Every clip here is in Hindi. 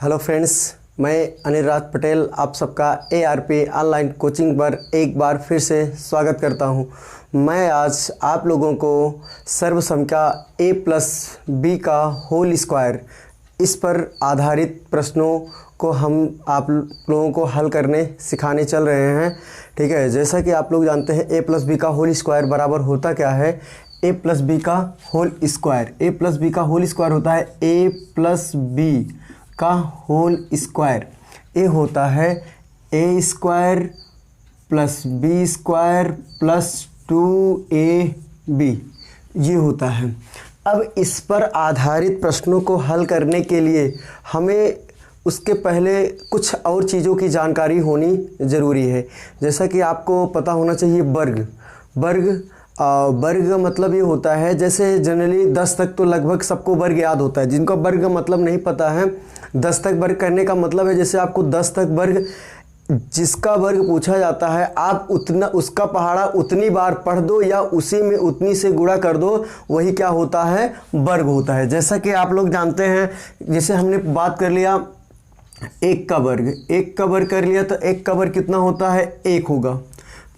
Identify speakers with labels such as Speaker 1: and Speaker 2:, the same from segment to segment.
Speaker 1: हेलो फ्रेंड्स, मैं अनिल राज पटेल आप सबका ARP ऑनलाइन कोचिंग पर एक बार फिर से स्वागत करता हूं। मैं आज आप लोगों को सर्वसंख्या a+b का होल स्क्वायर इस पर आधारित प्रश्नों को हम आप लोगों को हल करने सिखाने चल रहे हैं। ठीक है, जैसा कि आप लोग जानते हैं a+b का होल स्क्वायर बराबर होता क्या है। a+b का होल स्क्वायर, a+b का होल स्क्वायर होता है a+b का होल स्क्वायर। ए होता है a² + b² + 2ab, ये होता है। अब इस पर आधारित प्रश्नों को हल करने के लिए हमें उसके पहले कुछ और चीज़ों की जानकारी होनी ज़रूरी है। जैसा कि आपको पता होना चाहिए वर्ग मतलब ये होता है, जैसे जनरली 10 तक तो लगभग सबको वर्ग याद होता है। जिनको वर्ग मतलब नहीं पता है, 10 तक वर्ग करने का मतलब है जैसे आपको 10 तक वर्ग, जिसका वर्ग पूछा जाता है आप उतना उसका पहाड़ा उतनी बार पढ़ दो या उसी में उतनी से गुणा कर दो, वही क्या होता है, वर्ग होता है। जैसा कि आप लोग जानते हैं, जैसे हमने बात कर लिया 1 का वर्ग कर लिया तो 1 का वर्ग कितना होता है, 1 होगा।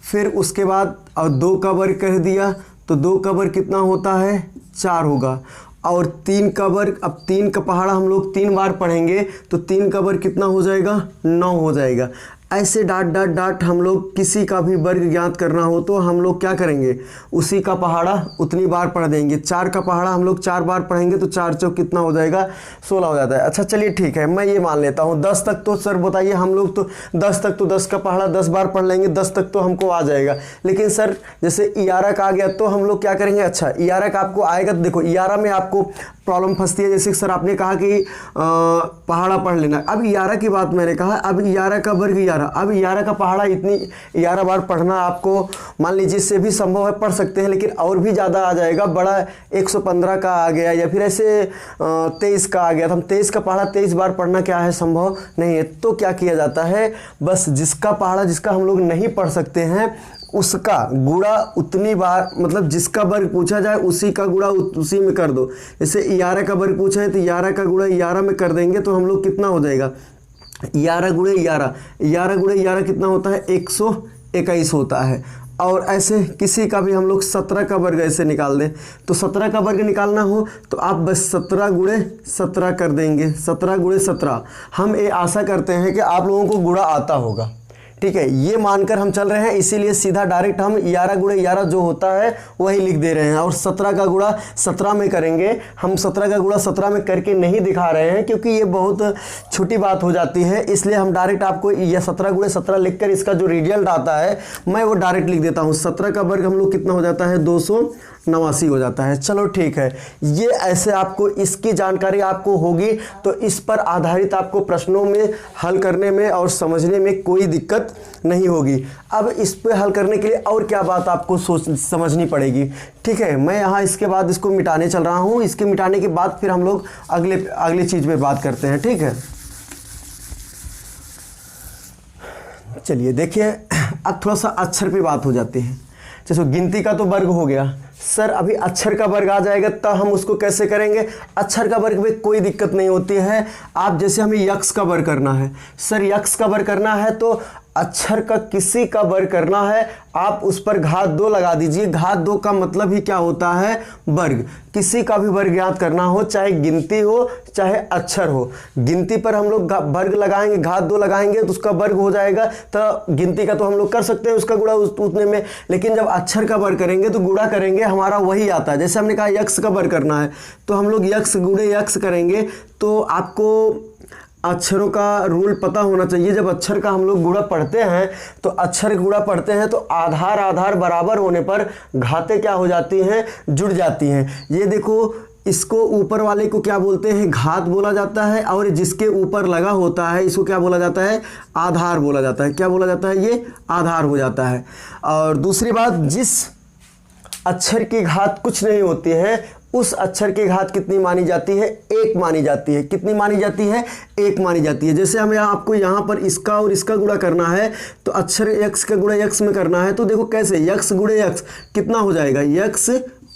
Speaker 1: फिर उसके बाद और 2 का वर्ग कर दिया तो 2 का वर्ग कितना होता है, 4 होगा। और 3 का वर्ग, अब 3 का पहाड़ा हम लोग 3 बार पढ़ेंगे तो 3 का वर्ग कितना हो जाएगा, 9 हो जाएगा। ऐसे डाट हम लोग किसी का भी वर्ग ज्ञात करना हो तो हम लोग क्या करेंगे, उसी का पहाड़ा उतनी बार पढ़ देंगे। 4 का पहाड़ा हम लोग 4 बार पढ़ेंगे तो 4 चौक कितना हो जाएगा, 16 हो जाता है। अच्छा चलिए ठीक है, मैं ये मान लेता हूँ 10 तक तो सर बताइए, हम लोग तो 10 तक तो 10 का पहाड़ा 10 बार पढ़ लेंगे, 10 तक तो हमको आ जाएगा। लेकिन सर जैसे 11 का आ गया तो हम लोग क्या करेंगे। अच्छा 11 का आपको आएगा तो देखो 11 में आपको प्रॉब्लम फंसती है। जैसे सर आपने कहा कि पहाड़ा पढ़ लेना, अब 11 की बात मैंने कहा, अब 11 का वर्ग 11, अब 11 का पहाड़ा इतनी 11 बार पढ़ना आपको मान लीजिए इससे भी संभव है, पढ़ सकते हैं, लेकिन और भी ज़्यादा आ जाएगा, बड़ा 115 का आ गया या फिर ऐसे 23 का आ गया तो हम 23 का पहाड़ा 23 बार पढ़ना क्या है, संभव नहीं है। तो क्या किया जाता है, बस जिसका पहाड़ा जिसका हम लोग नहीं पढ़ सकते हैं उसका गुणा उतनी बार, मतलब जिसका वर्ग पूछा जाए उसी का गुणा उसी में कर दो। जैसे 11 का वर्ग पूछा है तो 11 का गुणा 11 में कर देंगे तो हम लोग कितना हो जाएगा, 11 × 11, 11 × 11 कितना होता है, 121 होता है। और ऐसे किसी का भी हम लोग 17 का वर्ग ऐसे निकाल दें तो 17 का वर्ग निकालना हो तो आप बस 17 × 17 कर देंगे, 17 × 17। हम ये आशा करते हैं कि आप लोगों को गुणा आता होगा। ठीक है, ये मानकर हम चल रहे हैं, इसीलिए सीधा डायरेक्ट हम 11 × 11 जो होता है वही लिख दे रहे हैं। और 17 का गुणा 17 में करेंगे, हम 17 का गुणा 17 में करके नहीं दिखा रहे हैं क्योंकि ये बहुत छोटी बात हो जाती है, इसलिए हम डायरेक्ट आपको यह 17 × 17 लिखकर इसका जो रिजल्ट आता है मैं वो डायरेक्ट लिख देता हूँ। 17 का वर्ग हम लोग कितना हो जाता है, 289 हो जाता है। चलो ठीक है, ये ऐसे आपको इसकी जानकारी आपको होगी तो इस पर आधारित आपको प्रश्नों में हल करने में और समझने में कोई दिक्कत नहीं होगी। अब इस पे हल करने के लिए और क्या बात आपको समझनी पड़ेगी। ठीक है, मैं यहाँ इसके बाद इसको मिटाने चल रहा हूँ, इसके मिटाने के बाद फिर हम लोग अगली चीज़ पे बात करते हैं। ठीक है, चलिए देखिए, अब थोड़ा सा अक्षर पे बात हो जाती है। जैसे गिनती का तो वर्ग हो गया, सर अभी अक्षर का वर्ग आ जाएगा तब हम उसको कैसे करेंगे। अक्षर का वर्ग में कोई दिक्कत नहीं होती है। आप जैसे हमें यक्ष का वर्ग करना है, सर यक्ष का वर्ग करना है तो अक्षर का किसी का वर्ग करना है, आप उस पर घात 2 लगा दीजिए। घात 2 का मतलब ही क्या होता है, वर्ग। किसी का भी वर्ग ज्ञात करना हो, चाहे गिनती हो चाहे अक्षर हो, गिनती पर हम लोग वर्ग लगाएंगे, घात 2 लगाएंगे तो उसका वर्ग हो जाएगा। तो गिनती का तो हम लोग कर सकते हैं उसका गुणा उतने में, लेकिन जब अक्षर का वर्ग करेंगे तो गुणा करेंगे हमारा वही आता है। जैसे हमने कहा यक्ष का वर्ग करना है तो हम लोग यक्ष गुणे यक्ष करेंगे। तो आपको अक्षरों का रूल पता होना चाहिए। जब अक्षर का हम लोग गुणा पढ़ते हैं तो अक्षर गुणा पढ़ते हैं तो आधार बराबर होने पर घातें क्या हो जाती हैं, जुड़ जाती हैं। ये देखो, इसको ऊपर वाले को क्या बोलते हैं, घात बोला जाता है, और जिसके ऊपर लगा होता है इसको क्या बोला जाता है, आधार बोला जाता है। क्या बोला जाता है, ये आधार हो जाता है। और दूसरी बात, जिस अक्षर की घात कुछ नहीं होती है उस अक्षर की घात कितनी मानी जाती है, 1 मानी जाती है। कितनी मानी जाती है, 1 मानी जाती है। जैसे हमें आपको यहाँ पर इसका और इसका गुणा करना है तो अक्षर x का गुणा x में करना है, तो देखो कैसे, x गुणे x कितना हो जाएगा, x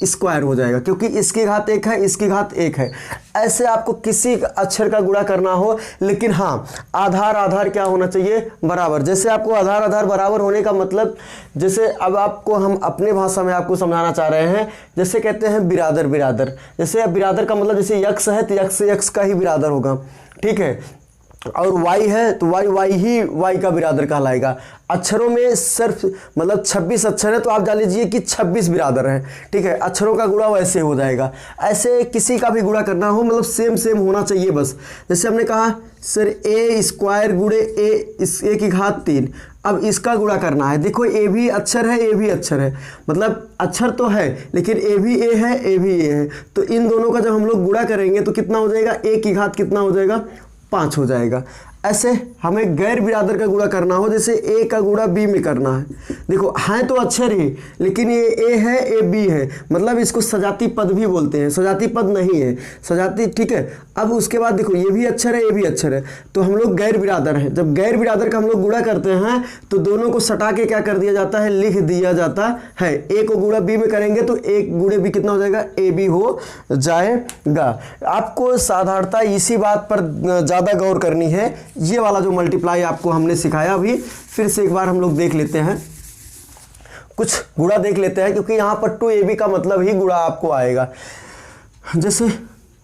Speaker 1: स्क्वायर हो जाएगा, क्योंकि इसकी घात 1 है, इसकी घात 1 है। ऐसे आपको किसी अक्षर का गुणा करना हो, लेकिन हाँ आधार आधार क्या होना चाहिए, बराबर। जैसे आपको आधार आधार बराबर होने का मतलब, जैसे अब आपको हम अपने भाषा में आपको समझाना चाह रहे हैं, जैसे कहते हैं बिरादर बिरादर, जैसे बिरादर का मतलब जैसे यक्स है तो यक्स यक्स का ही बिरादर होगा, ठीक है। और y है तो y ही y का बिरादर कहलाएगा। अक्षरों में सिर्फ मतलब 26 अक्षर है तो आप जान लीजिए कि 26 बिरादर हैं, ठीक है। अक्षरों का गुणा वैसे हो जाएगा। ऐसे किसी का भी गुणा करना हो मतलब सेम सेम होना चाहिए बस। जैसे हमने कहा सर ए स्क्वायर गुणे ए की घात 3, अब इसका गुणा करना है। देखो ए भी अक्षर है, ए भी अक्षर है, मतलब अक्षर तो है लेकिन ए भी ए है, ए भी ए है, तो इन दोनों का जब हम लोग गुणा करेंगे तो कितना हो जाएगा, ए की घात कितना हो जाएगा, 5 हो जाएगा। ऐसे हमें गैर बिरादर का गुणा करना हो, जैसे ए का गुणा बी में करना है। देखो हैं तो अक्षर ही, लेकिन ये ए है, ए बी है, मतलब इसको सजाती पद भी बोलते हैं, सजाती पद नहीं है, सजाती, ठीक है। अब उसके बाद देखो ये भी अक्षर है, ये भी अक्षर है, तो हम लोग गैर बिरादर हैं। जब गैर बिरादर का हम लोग गुणा करते हैं तो दोनों को सटा के क्या कर दिया जाता है, लिख दिया जाता है। ए को गुणा बी में करेंगे तो ए गुणे बी कितना हो जाएगा, ए बी हो जाएगा। आपको साधारणता इसी बात पर ज़्यादा गौर करनी है। ये वाला जो मल्टीप्लाई आपको हमने सिखाया, अभी फिर से एक बार हम लोग देख लेते हैं, कुछ गुणा देख लेते हैं, क्योंकि यहाँ पर 2ab का मतलब ही गुणा आपको आएगा। जैसे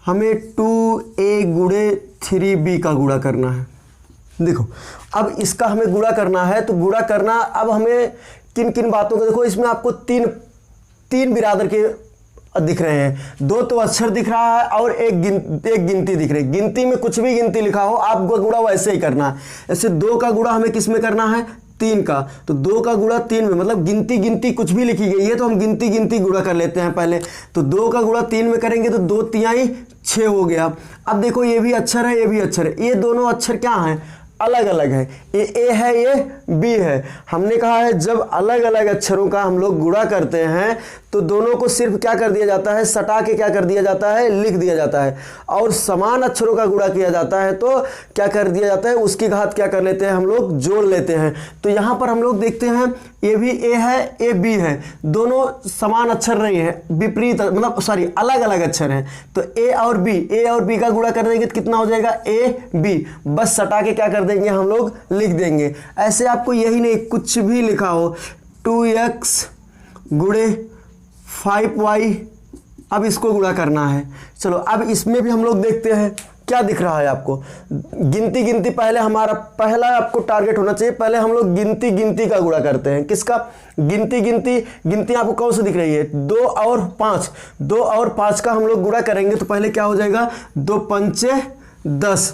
Speaker 1: हमें 2a गुणे 3b का गुणा करना है। देखो अब इसका हमें गुणा करना है, तो गुणा करना अब हमें किन किन बातों को, देखो इसमें आपको तीन बिरादर के दिख रहे हैं, 2 तो अक्षर दिख रहा है और एक गिनती दिख रही है। गिनती में कुछ भी गिनती लिखा हो आपको गुणा वैसे ही करना है। ऐसे 2 का गुणा हमें किस में करना है, 3 का, तो 2 का गुणा 3 में, मतलब गिनती कुछ भी लिखी गई है तो हम गिनती गुणा कर लेते हैं पहले। तो 2 का गुणा 3 में करेंगे तो 2 तिहाई 6 हो गया। अब देखो ये भी अक्षर है, ये भी अक्षर है, ये दोनों अक्षर क्या हैं, अलग अलग है। ये ए है, ये बी है। हमने कहा है जब अलग अलग अक्षरों का हम लोग गुणा करते हैं तो दोनों को सिर्फ क्या कर दिया जाता है, सटा के क्या कर दिया जाता है, लिख दिया जाता है। और समान अक्षरों का गुणा किया जाता है तो क्या कर दिया जाता है, उसकी घात क्या कर लेते हैं, हम लोग जोड़ लेते हैं। तो यहाँ पर हम लोग देखते हैं ये भी ए है, ए बी है, दोनों समान अक्षर नहीं है, विपरीत मतलब सॉरी अलग अलग अक्षर हैं। तो ए और बी का गुणा कर देंगे तो कितना हो जाएगा, ए बी, बस सटा के क्या कर देंगे, हम लोग लिख देंगे। ऐसे आपको यही नहीं, कुछ भी लिखा हो, 2x गुणे 5y, अब इसको गुणा करना है। चलो अब इसमें भी हम लोग देखते हैं क्या दिख रहा है आपको। गिनती पहले हमारा पहला आपको टारगेट होना चाहिए, पहले हम लोग गिनती का गुणा करते हैं। किसका, गिनती आपको कौन सी दिख रही है, 2 और 5 का हम लोग गुणा करेंगे तो पहले क्या हो जाएगा, 2 पंचे 10।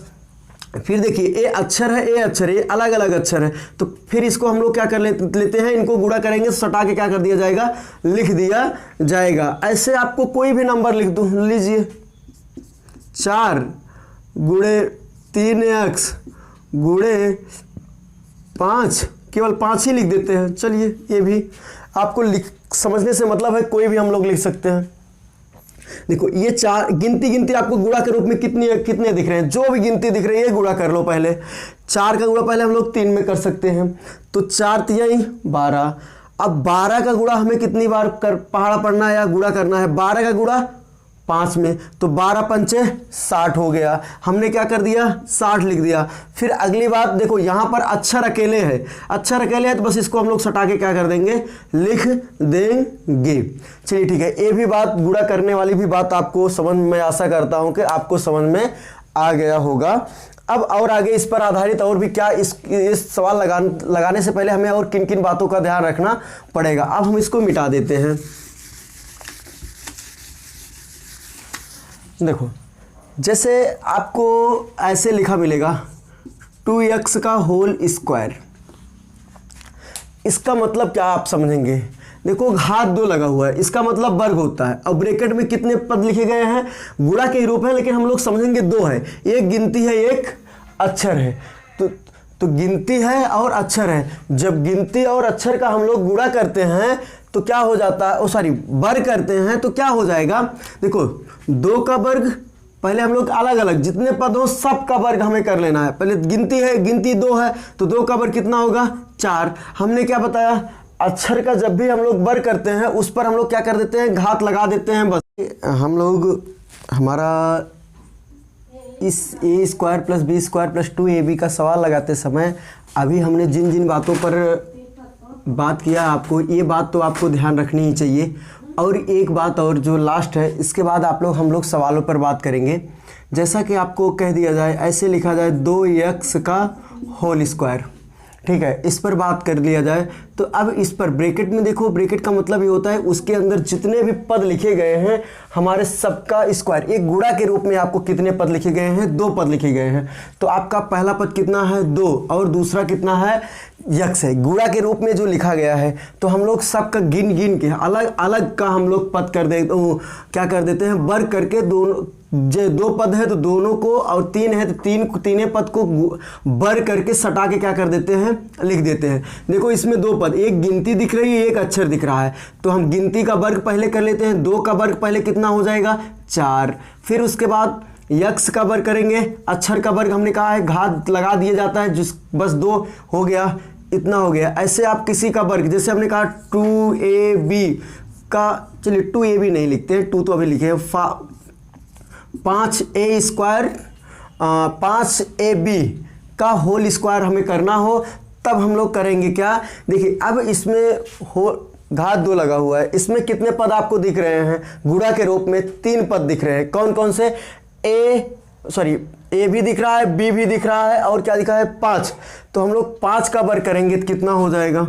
Speaker 1: फिर देखिए ए अक्षर है, ए अक्षर है, अलग अलग अक्षर है, तो फिर इसको हम लोग क्या कर लेते हैं, इनको गुणा करेंगे, सटा के क्या कर दिया जाएगा, लिख दिया जाएगा। ऐसे आपको कोई भी नंबर लिख दो, लीजिए 4 गुणे 3x गुणे 5, केवल 5 ही लिख देते हैं। चलिए ये भी आपको समझने से मतलब है, कोई भी हम लोग लिख सकते हैं। देखो ये 4 गिनती आपको गुणा के रूप में कितने दिख रहे हैं, जो भी गिनती दिख रही है गुणा कर लो पहले। 4 का गुणा पहले हम लोग 3 में कर सकते हैं, तो 4 तिहाई 12। अब 12 का गुणा हमें कितनी बार पहाड़ा पढ़ना है या गुणा करना है, 12 का गुणा 5 में, तो 12 पंचे 60 हो गया। हमने क्या कर दिया, 60 लिख दिया। फिर अगली बात देखो, यहाँ पर अक्षर अकेले है, तो बस इसको हम लोग सटा के क्या कर देंगे, लिख देंगे। चलिए ठीक है, ये भी बात गुणा करने वाली भी बात आपको समझ में, आशा करता हूँ कि आपको समझ में आ गया होगा। अब और आगे इस पर आधारित और भी क्या, इस सवाल लगाने से पहले हमें और किन किन बातों का ध्यान रखना पड़ेगा। अब हम इसको मिटा देते हैं। देखो जैसे आपको ऐसे लिखा मिलेगा 2x का होल स्क्वायर, इसका मतलब क्या आप समझेंगे, देखो घात 2 लगा हुआ है, इसका मतलब वर्ग होता है। और ब्रैकेट में कितने पद लिखे गए हैं, गुणा के रूप है, लेकिन हम लोग समझेंगे 2 है, एक गिनती है, एक अक्षर है। तो गिनती है और अक्षर है, जब गिनती और अक्षर का हम लोग गुणा करते हैं तो क्या हो जाता है, वर्ग करते हैं तो क्या हो जाएगा, देखो 2 का वर्ग, पहले हम लोग अलग अलग जितने पद हो सब का वर्ग हमें कर लेना है। पहले गिनती है, गिनती 2 है, तो 2 का वर्ग कितना होगा, 4। हमने क्या बताया, अक्षर का जब भी हम लोग वर्ग करते हैं उस पर हम लोग क्या कर देते हैं, घात लगा देते हैं। बस हम लोग हमारा इस A square plus B square plus 2ab का सवाल लगाते समय अभी हमने जिन जिन बातों पर बात किया, आपको ये बात तो आपको ध्यान रखनी ही चाहिए। और एक बात और जो लास्ट है, इसके बाद हम लोग सवालों पर बात करेंगे। जैसा कि आपको कह दिया जाए, ऐसे लिखा जाए 2x का होल स्क्वायर, ठीक है, इस पर बात कर लिया जाए। तो अब इस पर ब्रैकेट में देखो, ब्रैकेट का मतलब ये होता है उसके अंदर जितने भी पद लिखे गए हैं हमारे सबका स्क्वायर। एक गुणा के रूप में आपको कितने पद लिखे गए हैं, 2 पद लिखे गए हैं। तो आपका पहला पद कितना है, 2, और दूसरा कितना है, यक्स है। गुणा के रूप में जो लिखा गया है तो हम लोग सबका गिन गिन के अलग अलग का हम लोग पद कर देते, क्या कर देते हैं, वर्ग करके दोनों, जो 2 पद है तो दोनों को, और 3 है तो तीनों पद को वर्ग करके सटा के क्या कर देते हैं, लिख देते हैं। देखो इसमें 2 पद, एक गिनती दिख रही है, एक अक्षर दिख रहा है। तो हम गिनती का वर्ग पहले कर लेते हैं। 2 का वर्ग पहले कितना हो जाएगा, 4। फिर उसके बाद यक्स का वर्ग करेंगे। अक्षर का वर्ग हमने कहा है घात लगा दिया जाता है, जिस बस 2 हो गया, इतना हो गया। ऐसे आप किसी का वर्ग, जैसे हमने कहा 2ab का, चलिए 2ab नहीं लिखते हैं, 2 तो अभी लिखे हैं, 5a स्क्वायर 5ab का होल स्क्वायर हमें करना हो, तब हम लोग करेंगे क्या, देखिए अब इसमें हो घात 2 लगा हुआ है, इसमें कितने पद आपको दिख रहे हैं, गुणा के रूप में 3 पद दिख रहे हैं। कौन कौन से, ए भी दिख रहा है, बी भी दिख रहा है, और क्या दिखा है, 5। तो हम लोग 5 का वर्ग करेंगे तो कितना हो जाएगा,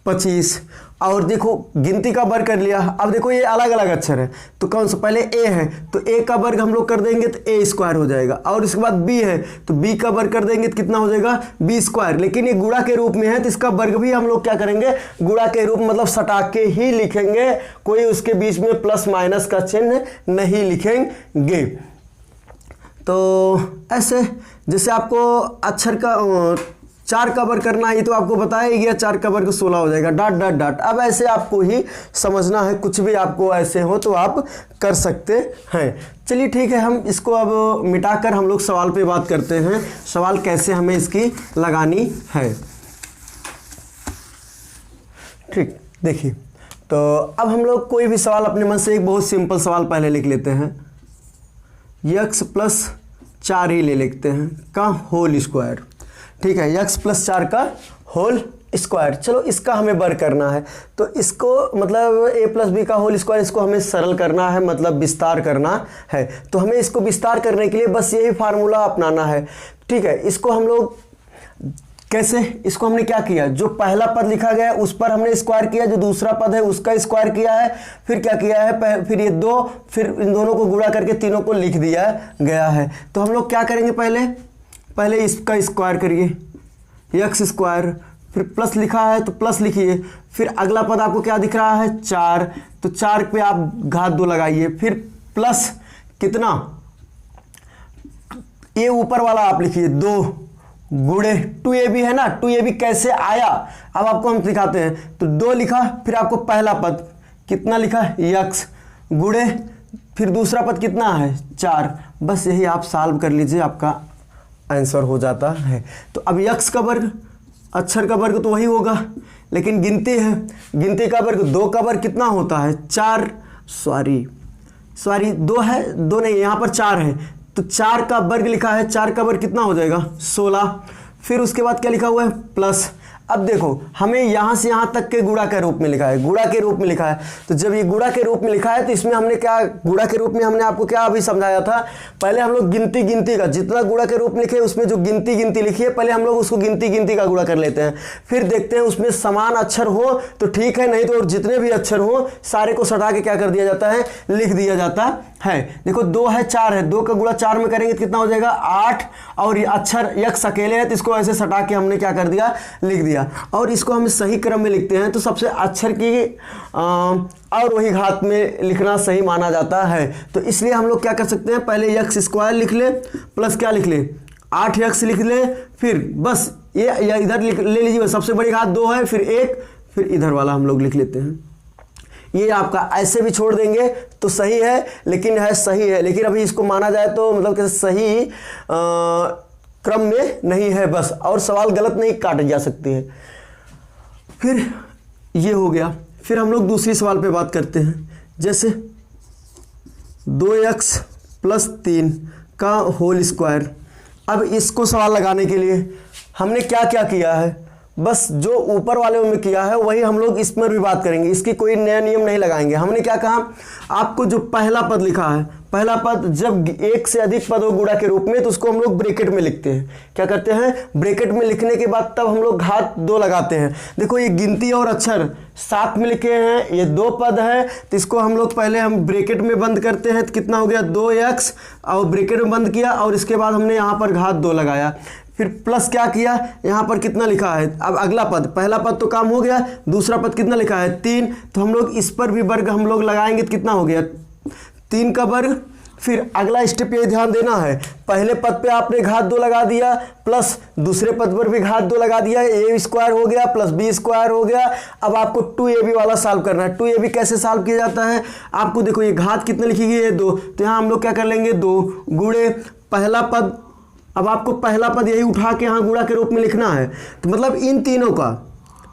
Speaker 1: 25। और देखो गिनती का वर्ग कर लिया। अब देखो ये अलग अलग अक्षर है, तो कौन सा, पहले ए है तो ए का वर्ग हम लोग कर देंगे तो ए स्क्वायर हो जाएगा। और इसके बाद बी है तो बी का वर्ग कर देंगे तो कितना हो जाएगा, बी स्क्वायर। लेकिन ये गुणा के रूप में है तो इसका वर्ग भी हम लोग क्या करेंगे, गुणा के रूप मतलब सटा के ही लिखेंगे, कोई उसके बीच में प्लस माइनस का चिन्ह नहीं लिखेंगे। तो ऐसे जैसे आपको अक्षर का 4 का वर्ग करना है, तो आपको बताया ही गया, 4 का वर्ग 16 हो जाएगा, डॉट डॉट डॉट। अब ऐसे आपको ही समझना है, कुछ भी आपको ऐसे हो तो आप कर सकते हैं। चलिए ठीक है, हम इसको अब मिटाकर हम लोग सवाल पे बात करते हैं, सवाल कैसे हमें इसकी लगानी है। ठीक, देखिए तो अब हम लोग कोई भी सवाल अपने मन से एक बहुत सिंपल सवाल पहले लिख लेते हैं, यक्स प्लस 4 ही ले लेते हैं का होल स्क्वायर। ठीक है, यक्स प्लस 4 का होल स्क्वायर। चलो इसका हमें वर्ग करना है, तो इसको मतलब a प्लस बी का होल स्क्वायर, इसको हमें सरल करना है, मतलब विस्तार करना है। तो हमें इसको विस्तार करने के लिए बस यही फार्मूला अपनाना है। ठीक है, इसको हम लोग कैसे, इसको हमने क्या किया, जो पहला पद लिखा गया है उस पर हमने स्क्वायर किया, जो दूसरा पद है उसका स्क्वायर किया है, फिर क्या किया है, फिर ये 2, फिर इन दोनों को गुणा करके तीनों को लिख दिया गया है। तो हम लोग क्या करेंगे, पहले इसका स्क्वायर करिए, यक्स स्क्वायर, फिर प्लस लिखा है तो प्लस लिखिए, फिर अगला पद आपको क्या दिख रहा है, 4, तो 4 पे आप घात 2 लगाइए, फिर प्लस कितना, ये ऊपर वाला आप लिखिए 2 गुणे 2ab है ना, 2ab कैसे आया अब आपको हम दिखाते हैं। तो 2 लिखा, फिर आपको पहला पद कितना लिखा, यक्स, गुणे फिर दूसरा पद कितना है, 4। बस यही आप सॉल्व कर लीजिए, आपका आंसर हो जाता है। तो अब यक्स का वर्ग, अक्षर का वर्ग तो वही होगा, लेकिन गिनती है, गिनती का वर्ग 2 का वर्ग कितना होता है, 4, सॉरी 2 है, 2 नहीं, यहाँ पर 4 है, तो 4 का वर्ग लिखा है, 4 का वर्ग कितना हो जाएगा, 16। फिर उसके बाद क्या लिखा हुआ है, प्लस। अब देखो हमें यहाँ से यहाँ तक के गुणा के रूप में लिखा है, गुणा के रूप में लिखा है। तो जब ये गुणा के रूप में लिखा है तो इसमें हमने क्या, गुणा के रूप में हमने आपको क्या अभी समझाया था, पहले हम लोग गिनती का जितना गुणा के रूप में लिखे उसमें जो गिनती लिखी है, पहले हम लोग उसको गिनती का गुणा कर लेते हैं, फिर देखते हैं उसमें समान अक्षर हो तो ठीक है, नहीं तो और जितने भी अक्षर हो सारे को सटा के क्या कर दिया जाता है, लिख दिया जाता है। देखो 2 है, 4 है, 2 का गुणा 4 में करेंगे तो कितना हो जाएगा, 8। और ये अक्षर यक्स अकेले है तो इसको ऐसे सटा के हमने क्या कर दिया, लिख दिया। और इसको हम सही क्रम में लिखते हैं तो सबसे अक्षर की और वही घात में लिखना सही माना जाता है। तो इसलिए हम लोग क्या कर सकते हैं, पहले यक्स स्क्वायर लिख ले, प्लस क्या लिख ले, 8 यक्स लिख ले, फिर बस ये इधर ले लीजिए, सबसे बड़ी घात 2 है, फिर 1, फिर इधर वाला हम लोग लिख लेते हैं। ये आपका ऐसे भी छोड़ देंगे तो सही है, लेकिन है सही है, लेकिन अभी इसको माना जाए तो मतलब कि सही क्रम में नहीं है बस, और सवाल गलत नहीं काटे जा सकते हैं। फिर ये हो गया। फिर हम लोग दूसरी सवाल पे बात करते हैं, जैसे 2x + 3 का होल स्क्वायर। अब इसको सवाल लगाने के लिए हमने क्या क्या किया है, बस जो ऊपर वाले में किया है वही हम लोग इस पर भी बात करेंगे, इसकी कोई नया नियम नहीं लगाएंगे। हमने क्या कहा, आपको जो पहला पद लिखा है, पहला पद जब एक से अधिक पद हो गुणा के रूप में तो उसको हम लोग ब्रैकेट में लिखते हैं। क्या करते हैं, ब्रैकेट में लिखने के बाद तब हम लोग घात 2 लगाते हैं। देखो ये गिनती और अक्षर साथ में लिखे हैं, ये 2 पद है तो इसको हम लोग पहले हम ब्रैकेट में बंद करते हैं, तो कितना हो गया 2x, और ब्रैकेट में बंद किया और इसके बाद हमने यहाँ पर घात 2 लगाया, फिर प्लस क्या किया, यहाँ पर कितना लिखा है। अब अगला पद, पहला पद तो काम हो गया, दूसरा पद कितना लिखा है 3, तो हम लोग इस पर भी वर्ग हम लोग लगाएंगे तो कितना हो गया 3 का वर्ग। फिर अगला स्टेप ये ध्यान देना है, पहले पद पे आपने घात 2 लगा दिया, प्लस दूसरे पद पर भी घात 2 लगा दिया, a स्क्वायर हो गया प्लस b स्क्वायर हो गया। अब आपको 2ab वाला सॉल्व करना है। 2ab कैसे सॉल्व किया जाता है, आपको देखो ये घात कितने लिखी गई है 2, तो यहाँ हम लोग क्या कर लेंगे 2 गुणे पहला पद। अब आपको पहला पद यही उठा के यहाँ गुणा के रूप में लिखना है, तो मतलब इन तीनों का,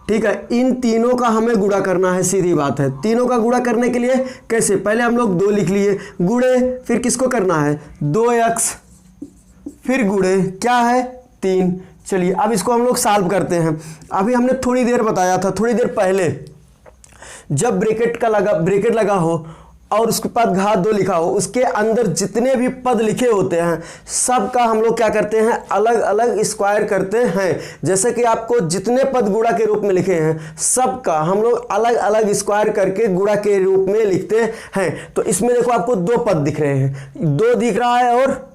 Speaker 1: ठीक है, इन तीनों का हमें गुणा करना है, सीधी बात है। तीनों का गुणा करने के लिए कैसे, पहले हम लोग 2 लिख लिए, गुणे फिर किसको करना है 2x, फिर गुणे क्या है 3। चलिए अब इसको हम लोग सॉल्व करते हैं। अभी हमने थोड़ी देर बताया था, थोड़ी देर पहले, जब ब्रैकेट लगा हो और उसके बाद घात 2 लिखा हो, उसके अंदर जितने भी पद लिखे होते हैं सब का हम लोग क्या करते हैं, अलग अलग स्क्वायर करते हैं। जैसे कि आपको जितने पद गुणा के रूप में लिखे हैं सब का हम लोग अलग अलग स्क्वायर करके गुणा के रूप में लिखते हैं। तो इसमें देखो आपको 2 पद दिख रहे हैं, 2 दिख रहा है और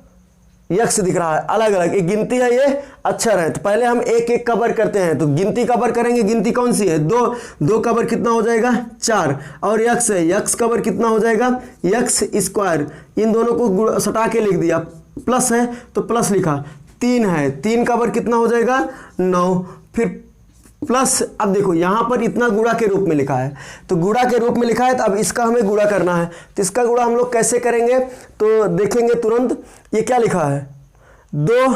Speaker 1: यक्स दिख रहा है, अलग अलग, एक गिनती है, ये अक्षर है। तो पहले हम एक एक कवर करते हैं, तो गिनती कवर करेंगे, गिनती कौन सी है 2, 2 कवर कितना हो जाएगा 4, और यक्स है, यक्स कवर कितना हो जाएगा यक्स स्क्वायर। इन दोनों को सटा के लिख दिया, प्लस है तो प्लस लिखा, 3 है, 3 कवर कितना हो जाएगा 9, फिर प्लस। अब देखो यहाँ पर इतना गुणा के रूप में लिखा है, तो गुणा के रूप में लिखा है, तो अब इसका हमें गुणा करना है। तो इसका गुणा हम लोग कैसे करेंगे, तो देखेंगे तुरंत, ये क्या लिखा है 2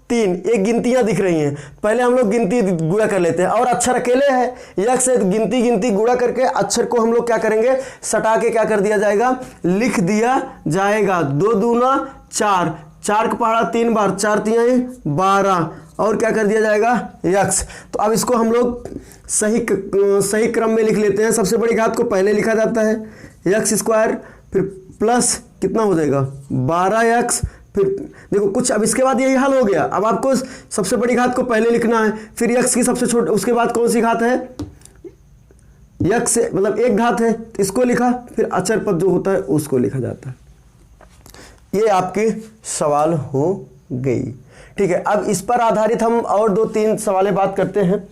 Speaker 1: 3, ये गिनतियां दिख रही हैं। पहले हम लोग गिनती गुणा कर लेते हैं, और अक्षर अकेले है यक्स से गिनती गुणा करके अक्षर को हम लोग क्या करेंगे, सटा के क्या कर दिया जाएगा, लिख दिया जाएगा। 2 दूना 4, 4 का पहाड़ा 3 बार, 4 तिहाई 12, और क्या कर दिया जाएगा यक्स। तो अब इसको हम लोग सही क्रम में लिख लेते हैं। सबसे बड़ी घात को पहले लिखा जाता है यक्स स्क्वायर, फिर प्लस कितना हो जाएगा 12x, फिर देखो कुछ, अब इसके बाद यही हल हो गया। अब आपको सबसे बड़ी घात को पहले लिखना है, फिर यक्स की सबसे छोटी, उसके बाद कौन सी घात है यक्स से, मतलब एक घात है, इसको लिखा, फिर अचर पद जो होता है उसको लिखा जाता है। ये आपकी सवाल हो गई, ठीक है। अब इस पर आधारित हम और 2-3 सवालें बात करते हैं,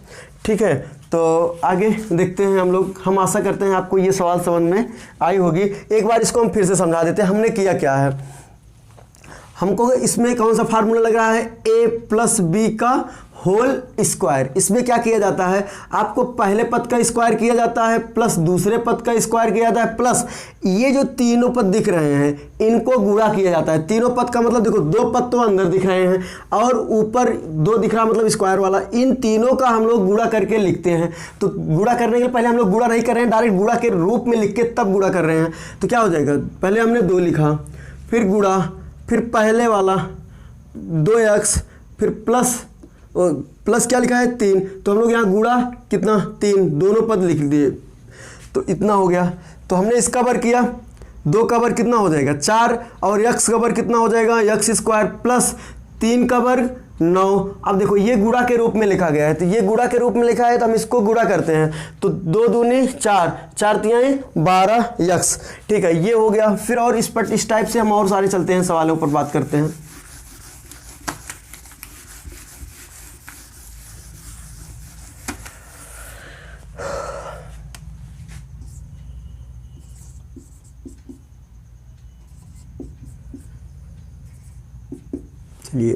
Speaker 1: ठीक है। तो आगे देखते हैं हम लोग। हम आशा करते हैं आपको ये सवाल समझ में आई होगी। एक बार इसको हम फिर से समझा देते हैं, हमने किया क्या है। हमको इसमें कौन सा फार्मूला लग रहा है, a + b का होल स्क्वायर। इसमें क्या किया जाता है, आपको पहले पद का स्क्वायर किया जाता है, प्लस दूसरे पद का स्क्वायर किया जाता है, प्लस ये जो तीनों पद दिख रहे हैं इनको गुणा किया जाता है। तीनों पद का मतलब देखो 2 पद तो अंदर दिख रहे हैं और ऊपर 2 दिख रहा, मतलब स्क्वायर वाला, इन तीनों का हम लोग गुणा करके लिखते हैं। तो गुणा करने के पहले हम लोग गुणा नहीं कर रहे हैं, डायरेक्ट गुणा के रूप में लिख के तब गुणा कर रहे हैं। तो क्या हो जाएगा, पहले हमने 2 लिखा, फिर गुणा, फिर पहले वाला 2x, फिर प्लस क्या लिखा है 3, तो हम लोग यहाँ गुणा कितना 3, दोनों पद लिख दिए, तो इतना हो गया। तो हमने इसका वर्ग किया, 2 का वर्ग कितना हो जाएगा 4, और यक्स का वर्ग कितना हो जाएगा यक्स स्क्वायर, प्लस 3 का वर्ग 9। अब देखो ये गुणा के रूप में लिखा गया है, तो ये गुणा के रूप में लिखा है तो हम इसको गुणा करते हैं, तो 2 दूनी 4, 4 तिहाई 12 यक्स, ठीक है, ये हो गया। फिर और इस टाइप से हम और सारे चलते हैं, सवालों पर बात करते हैं। चलिए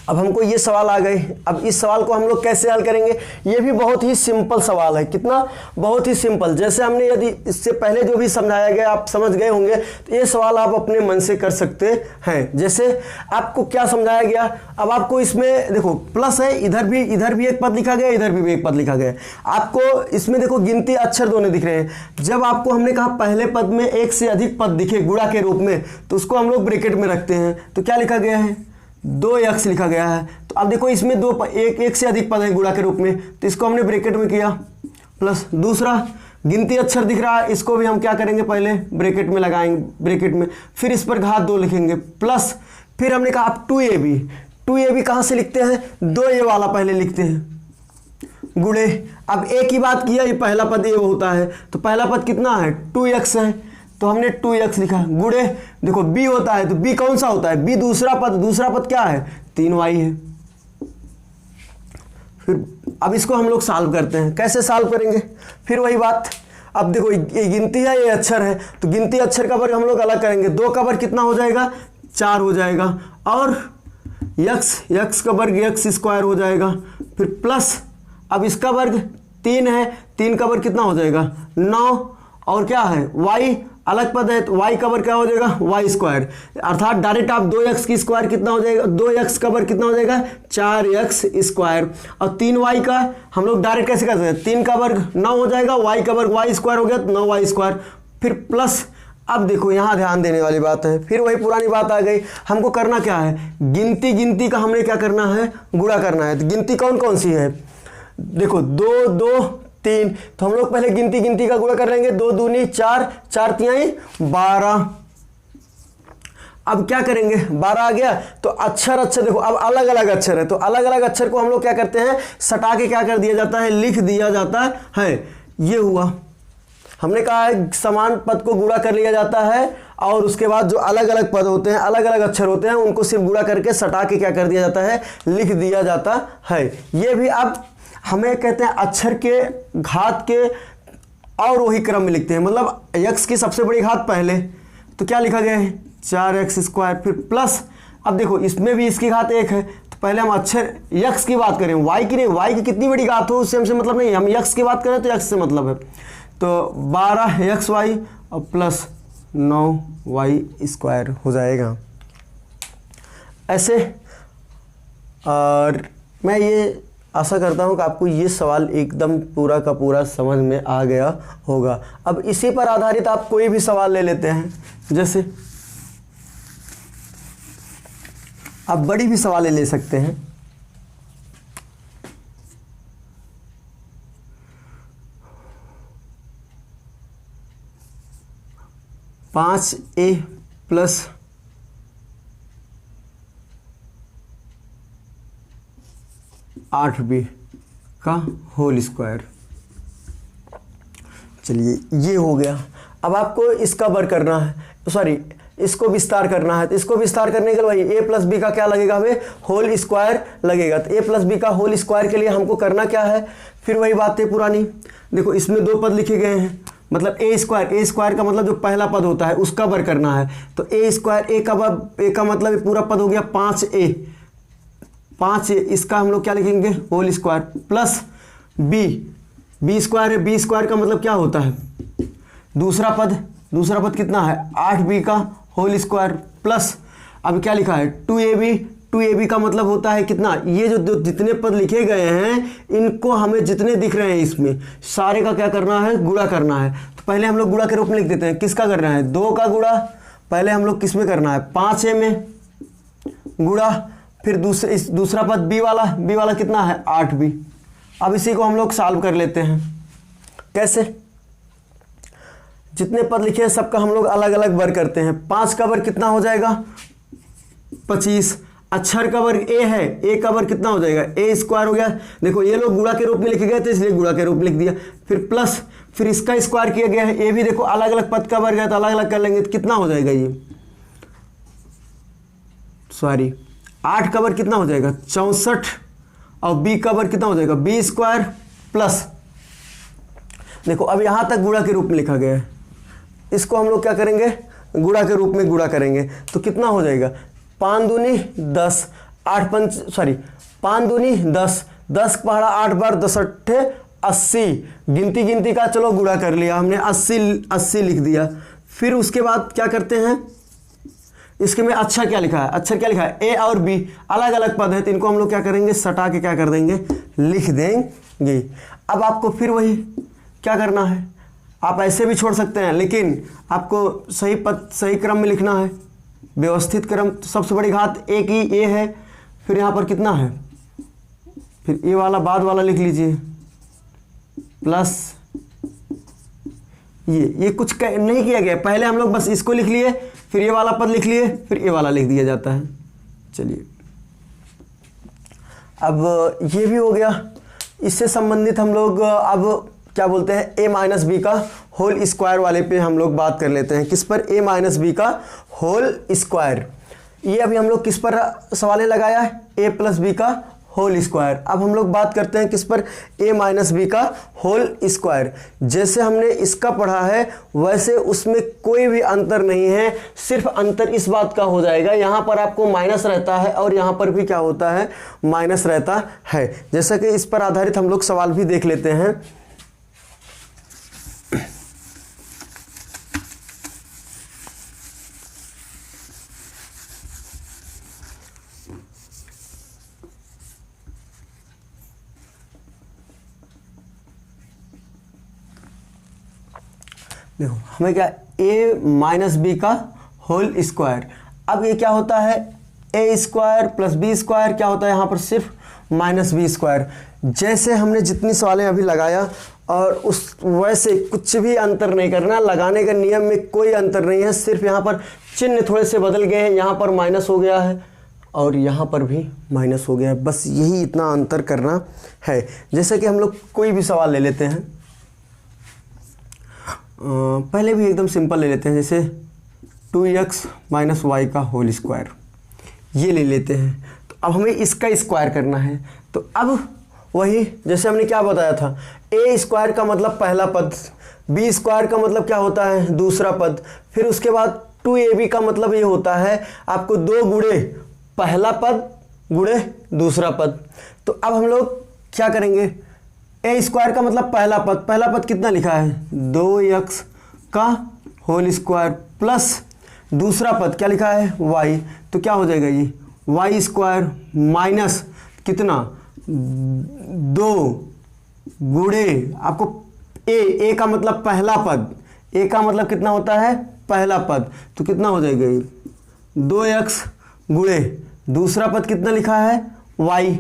Speaker 1: अब हमको ये सवाल आ गए। अब इस सवाल को हम लोग कैसे हल करेंगे? ये भी बहुत ही सिंपल सवाल है। कितना? बहुत ही सिंपल। जैसे हमने यदि इससे पहले जो भी समझाया गया आप समझ गए होंगे, तो ये सवाल आप अपने मन से कर सकते हैं। जैसे आपको क्या समझाया गया, अब आपको इसमें देखो प्लस है, इधर भी एक पद लिखा गया, इधर भी एक पद लिखा गया। आपको इसमें देखो गिनती अक्षर दोनों दिख रहे हैं। जब आपको हमने कहा पहले पद में एक से अधिक पद दिखे गुणा के रूप में, तो उसको हम लोग ब्रैकेट में रखते हैं। तो क्या लिखा गया है? 2x लिखा गया है। तो अब देखो इसमें एक से अधिक पद है गुणा के रूप में, तो इसको हमने ब्रैकेट में किया प्लस। दूसरा गिनती अक्षर दिख रहा है, इसको भी हम क्या करेंगे? पहले ब्रैकेट में लगाएंगे, ब्रैकेट में, फिर इस पर घात 2 लिखेंगे प्लस। फिर हमने कहा अब 2ab कहाँ से लिखते हैं? 2a वाला पहले लिखते हैं, गुणे। अब a की बात किया, ये पहला पद a होता है, तो पहला पद कितना है? 2x है, तो हमने 2x लिखा, गुणे। देखो b होता है, तो b कौन सा होता है? b दूसरा पद क्या है? 3y है। फिर अब इसको हम लोग सॉल्व करते हैं। कैसे सॉल्व करेंगे? फिर वही बात। अब देखो ये गिनती है, ये अक्षर है, तो गिनती अक्षर का वर्ग हम लोग अलग करेंगे। 2 का वर्ग कितना हो जाएगा? 4 हो जाएगा। और x का वर्ग x स्क्वायर हो जाएगा। फिर प्लस, अब इसका वर्ग 3 है, 3 का वर्ग कितना हो जाएगा? 9। और क्या है? y अलग पद है, तो y का वर्ग क्या हो जाएगा? y square. अर्थात डायरेक्ट आप 2x की स्क्वायर कितना हो जाएगा? 2x का वर्ग कितना हो जाएगा? 4x square. और 3y का हम लोग डायरेक्ट कैसे कर सकते हैं? 3 का वर्ग 9 हो जाएगा, y का वर्ग y स्क्वायर हो गया, तो 9y स्क्वायर। फिर प्लस, अब देखो यहाँ ध्यान देने वाली बात है, फिर वही पुरानी बात आ गई। हमको करना क्या है? गिनती का हमने क्या करना है? गुणा करना है। तो गिनती कौन कौन सी है? देखो 2 2 3, तो हम लोग पहले गिनती का गुणा कर लेंगे। 2 दूनी 4, 4 तिहाई 12। अब क्या करेंगे? 12 आ गया, तो अक्षर देखो अब अलग अलग अक्षर है, तो अलग अलग अक्षर को हम लोग क्या करते हैं? सटा के क्या कर दिया जाता है? लिख दिया जाता है। ये हुआ, हमने कहा है समान पद को गुणा कर लिया जाता है, और उसके बाद जो अलग अलग पद होते हैं, अलग अलग अक्षर होते हैं, उनको सिर्फ गुणा करके सटा के क्या कर दिया जाता है? लिख दिया जाता है। ये भी अब हमें कहते हैं अक्षर के घात के और वही क्रम में लिखते हैं। मतलब x की सबसे बड़ी घात पहले, तो क्या लिखा गया है? 4x square. फिर प्लस, अब देखो इसमें भी इसकी घात 1 है, तो पहले हम अक्षर x की बात करें, y की नहीं। y की कितनी बड़ी घात हो उससे हमसे मतलब नहीं, हम x की बात करें तो x से मतलब है। तो 12xy और प्लस 9y स्क्वायर हो जाएगा ऐसे। और मैं ये आशा करता हूँ कि आपको ये सवाल एकदम पूरा का पूरा समझ में आ गया होगा। अब इसी पर आधारित आप कोई भी सवाल ले लेते हैं, जैसे आप बड़ी भी सवालें ले सकते हैं। पाँच ए प्लस 8b का होल स्क्वायर। चलिए ये हो गया। अब आपको इसका वर्ग करना है, सॉरी इसको विस्तार करना है। तो इसको विस्तार करने के लिए वही a प्लस बी का क्या लगेगा? हमें होल स्क्वायर लगेगा। तो a प्लस बी का होल स्क्वायर के लिए हमको करना क्या है? फिर वही बात है पुरानी। देखो इसमें 2 पद लिखे गए हैं, मतलब a स्क्वायर का मतलब जो पहला पद होता है उसका वर्ग करना है। तो a स्क्वायर, a का मतलब पूरा पद हो गया 5a, 5a, इसका हम लोग क्या लिखेंगे? Whole square plus b square है, b स्क्वायर का मतलब क्या होता है? दूसरा पद कितना है? 8b का होल स्क्वायर प्लस, अब क्या लिखा है? 2ab का मतलब होता है कितना? ये जो जितने पद लिखे गए हैं इनको हमें जितने दिख रहे हैं इसमें सारे का क्या करना है? गुणा करना है। तो पहले हम लोग गुणा के रूप में लिख देते हैं। किसका करना है? 2 का गुणा पहले हम लोग किस में करना है? 5a में गुणा, फिर दूसरा पद b वाला कितना है? 8b। अब इसी को हम लोग सॉल्व कर लेते हैं। कैसे? जितने पद लिखे हैं सबका हम लोग अलग अलग वर्ग करते हैं। 5 का वर्ग कितना हो जाएगा? 25। अक्षर का वर्ग a है, a का वर्ग कितना हो जाएगा? a स्क्वायर हो गया। देखो ये लोग गुणा के रूप में लिखे गए थे इसलिए गुणा के रूप में लिख दिया। फिर प्लस, फिर इसका स्क्वायर किया गया है। ये भी देखो अलग अलग पद का वर्ग है तो अलग अलग कर लेंगे। तो कितना हो जाएगा ये? सॉरी 8 का वर्ग कितना हो जाएगा? 64। और b का वर्ग कितना हो जाएगा? b स्क्वायर प्लस, देखो अब यहां तक गुणा के रूप में लिखा गया है, इसको हम लोग क्या करेंगे? गुणा के रूप में गुणा करेंगे। तो कितना हो जाएगा? 5 दूनी 10। 5 दूनी 10, 10 पहाड़ा 8 बार 10 अट्ठे 80, गिनती का चलो गुणा कर लिया हमने, 80 लिख दिया। फिर उसके बाद क्या करते हैं, इसके में अक्षर क्या लिखा है, ए और बी अलग अलग पद है, तो इनको हम लोग क्या करेंगे, सटा के क्या कर देंगे, लिख देंगे। अब आपको फिर वही क्या करना है, आप ऐसे भी छोड़ सकते हैं, लेकिन आपको सही पद सही क्रम में लिखना है, व्यवस्थित क्रम। तो सबसे बड़ी घात ए की ए है, फिर यहाँ पर कितना है, फिर ए वाला बाद वाला लिख लीजिए, प्लस ये कुछ नहीं किया गया, पहले हम लोग बस इसको लिख लिए, फिर ये वाला पद लिख लिए, फिर ये वाला लिख दिया जाता है। चलिए अब ये भी हो गया। इससे संबंधित हम लोग अब क्या बोलते हैं, ए माइनस बी का होल स्क्वायर वाले पे हम लोग बात कर लेते हैं। किस पर, ए माइनस बी का होल स्क्वायर। ये अभी हम लोग किस पर सवाल लगाया है, ए प्लस बी का होल स्क्वायर। अब हम लोग बात करते हैं किस पर, ए माइनस बी का होल स्क्वायर। जैसे हमने इसका पढ़ा है वैसे उसमें कोई भी अंतर नहीं है, सिर्फ अंतर इस बात का हो जाएगा, यहाँ पर आपको माइनस रहता है और यहाँ पर भी क्या होता है, माइनस रहता है। जैसा कि इस पर आधारित हम लोग सवाल भी देख लेते हैं। देखो हमें क्या, ए माइनस बी का होल स्क्वायर। अब ये क्या होता है, ए स्क्वायर प्लस बी स्क्वायर क्या होता है, यहाँ पर सिर्फ माइनस बी स्क्वायर। जैसे हमने जितनी सवालें अभी लगाया और उस वैसे कुछ भी अंतर नहीं करना, लगाने के नियम में कोई अंतर नहीं है, सिर्फ यहाँ पर चिन्ह थोड़े से बदल गए हैं, यहाँ पर माइनस हो गया है और यहाँ पर भी माइनस हो गया है, बस यही इतना अंतर करना है। जैसे कि हम लोग कोई भी सवाल ले लेते हैं, पहले भी एकदम सिंपल ले लेते हैं, जैसे 2x माइनस वाई का होल स्क्वायर, ये ले लेते हैं। तो अब हमें इसका स्क्वायर करना है, तो अब वही जैसे हमने क्या बताया था, ए स्क्वायर का मतलब पहला पद, बी स्क्वायर का मतलब क्या होता है, दूसरा पद, फिर उसके बाद 2ab का मतलब ये होता है आपको 2 गुणे पहला पद गुणे दूसरा पद। तो अब हम लोग क्या करेंगे, ए स्क्वायर का मतलब पहला पद कितना लिखा है, 2x का होल स्क्वायर प्लस दूसरा पद क्या लिखा है, y, तो क्या हो जाएगा ये y स्क्वायर माइनस कितना 2 गुणे आपको ए का मतलब पहला पद, ए का मतलब कितना होता है, पहला पद, तो कितना हो जाएगा ये 2x गुणे दूसरा पद कितना लिखा है y,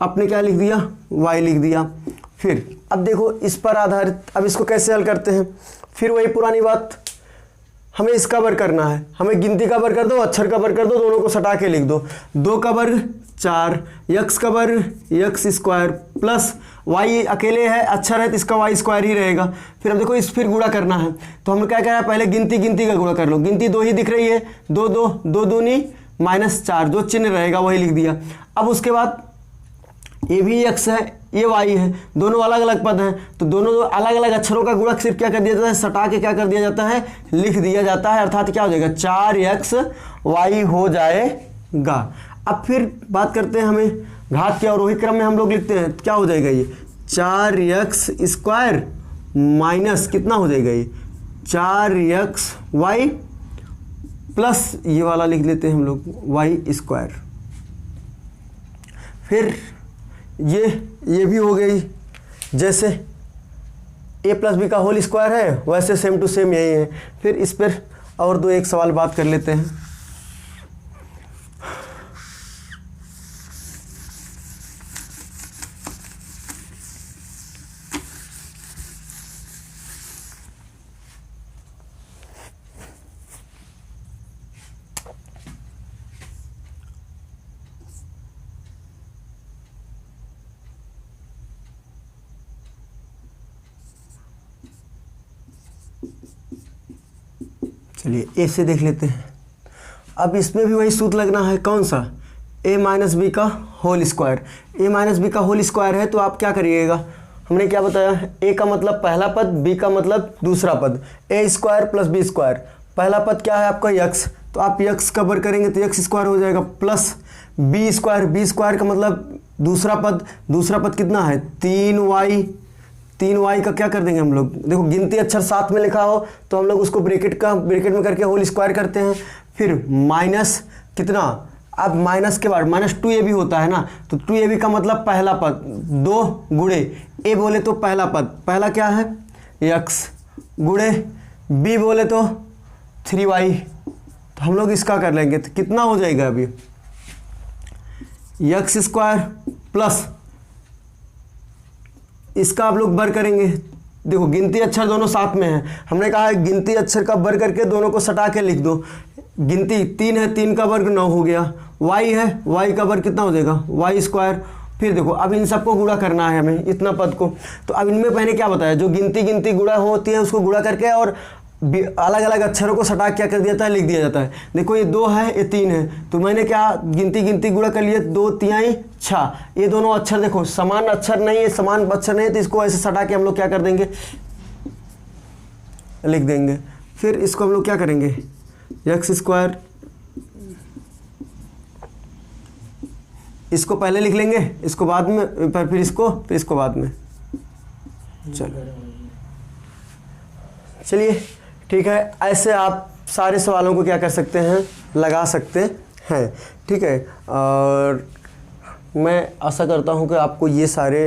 Speaker 1: आपने क्या लिख दिया, y लिख दिया। फिर अब देखो इस पर आधारित, अब इसको कैसे हल करते हैं, फिर वही पुरानी बात, हमें इसका वर्ग करना है, हमें गिनती का वर्ग कर दो, अक्षर का वर्ग कर दो, दोनों को सटा के लिख दो। 2 का वर्ग 4, x का वर्ग x स्क्वायर प्लस y अकेले है, अक्षर है तो इसका y स्क्वायर ही रहेगा। फिर अब देखो इस फिर गुणा करना है, तो हमने क्या कहा, पहले गिनती का गुणा कर लो, गिनती 2 ही दिख रही है, 2 दूनी -4, जो चिन्ह रहेगा वही लिख दिया। अब उसके बाद ये भी x है, ये y है, दोनों अलग अलग पद हैं, तो दोनों अलग अलग अक्षरों का गुणक सिर्फ क्या कर दिया जाता है, सटा के क्या कर दिया जाता है, लिख दिया जाता है, अर्थात क्या हो जाएगा 4xy हो जाएगा। अब फिर बात करते हैं, हमें घात के अवरोही क्रम में हम लोग लिखते हैं, क्या हो जाएगा ये 4x स्क्वायर माइनस कितना हो जाएगा ये 4xy प्लस ये वाला लिख लेते हैं हम लोग y स्क्वायर। फिर ये भी हो गई, जैसे a प्लस बी का होल स्क्वायर है वैसे सेम टू सेम यही है। फिर इस पर और एक सवाल बात कर लेते हैं। चलिए ए से देख लेते हैं। अब इसमें भी वही सूत्र लगना है, कौन सा, a माइनस बी का whole square. a minus b का होल स्क्वायर है तो आप क्या करिएगा, हमने क्या बताया, a का मतलब पहला पद, b का मतलब दूसरा पद, a square plus B square. पहला पद क्या है आपका x, तो आप यक्स का वर्ग करेंगे तो यक्स स्क्वायर हो जाएगा, प्लस बी स्क्वायर का मतलब दूसरा पद कितना है 3y का क्या कर देंगे हम लोग, देखो गिनती अक्षर साथ में लिखा हो तो हम लोग उसको ब्रैकेट में करके होल स्क्वायर करते हैं, फिर माइनस कितना, अब माइनस के बाद माइनस 2ab होता है ना, तो 2ab का मतलब पहला पद 2 गुणे a बोले तो पहला पद, पहला क्या है x गुणे b बोले तो 3y, तो हम लोग इसका कर लेंगे तो कितना हो जाएगा अभी x स्क्वायर प्लस इसका आप लोग वर्ग करेंगे, देखो गिनती अक्षर दोनों साथ में है, हमने कहा है गिनती अक्षर का वर्ग करके दोनों को सटा के लिख दो, गिनती 3 है 3 का वर्ग 9 हो गया, y है y का वर्ग कितना हो जाएगा y स्क्वायर, फिर देखो अब इन सबको गुणा करना है हमें इतना पद को, तो अब इनमें मैंने क्या बताया जो गिनती गुणा होती है उसको गुणा करके और अलग अलग अक्षरों को सटा क्या कर दिया जाता है लिख दिया जाता है, देखो ये 2 है ये 3 है, तो मैंने क्या गिनती गुणा कर लिया 2 3 6, ये दोनों अक्षर देखो समान अक्षर नहीं है, समान अक्षर नहीं है, तो इसको ऐसे सटा के हम लोग क्या कर देंगे लिख देंगे, फिर इसको हम लोग क्या करेंगे एक्स स्क्वायर, इसको पहले लिख लेंगे इसको बाद में, फिर इसको बाद में, चलिए ठीक है, ऐसे आप सारे सवालों को क्या कर सकते हैं लगा सकते हैं, ठीक है। और मैं आशा करता हूं कि आपको ये सारे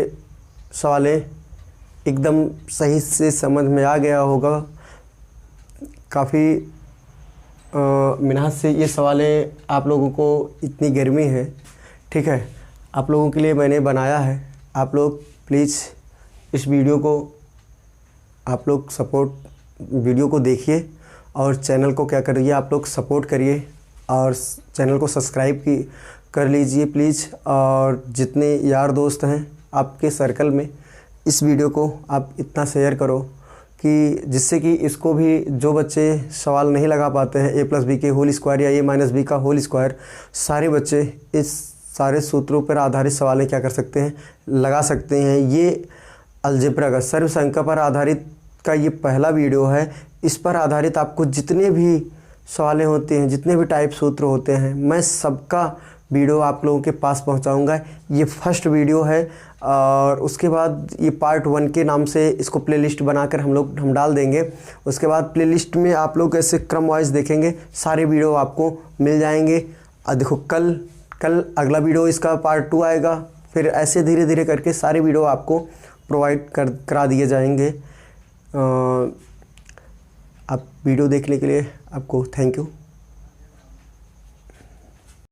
Speaker 1: सवालें एकदम सही से समझ में आ गया होगा, काफ़ी मेहनत से ये सवालें आप लोगों को, इतनी गर्मी है, ठीक है, आप लोगों के लिए मैंने बनाया है, आप लोग प्लीज़ इस वीडियो को आप लोग वीडियो को देखिए और चैनल को क्या करिए आप लोग सपोर्ट करिए और चैनल को सब्सक्राइब कर लीजिए प्लीज़, और जितने यार दोस्त हैं आपके सर्कल में इस वीडियो को आप इतना शेयर करो कि जिससे कि इसको भी जो बच्चे सवाल नहीं लगा पाते हैं a+b के होल स्क्वायर या a-b का होल स्क्वायर, सारे बच्चे इस सारे सूत्रों पर आधारित सवालें क्या कर सकते हैं लगा सकते हैं। ये अलजेब्रा का सर्व संख्या पर आधारित का ये पहला वीडियो है, इस पर आधारित आपको जितने भी सवालें होते हैं जितने भी टाइप सूत्र होते हैं मैं सबका वीडियो आप लोगों के पास पहुंचाऊंगा। ये फर्स्ट वीडियो है और उसके बाद ये पार्ट 1 के नाम से इसको प्लेलिस्ट बनाकर हम डाल देंगे, उसके बाद प्लेलिस्ट में आप लोग ऐसे क्रम वाइज देखेंगे सारे वीडियो आपको मिल जाएंगे। देखो कल अगला वीडियो इसका पार्ट 2 आएगा, फिर ऐसे धीरे धीरे करके सारे वीडियो आपको प्रोवाइड करा दिए जाएंगे। आप वीडियो देखने के लिए आपको थैंक यू।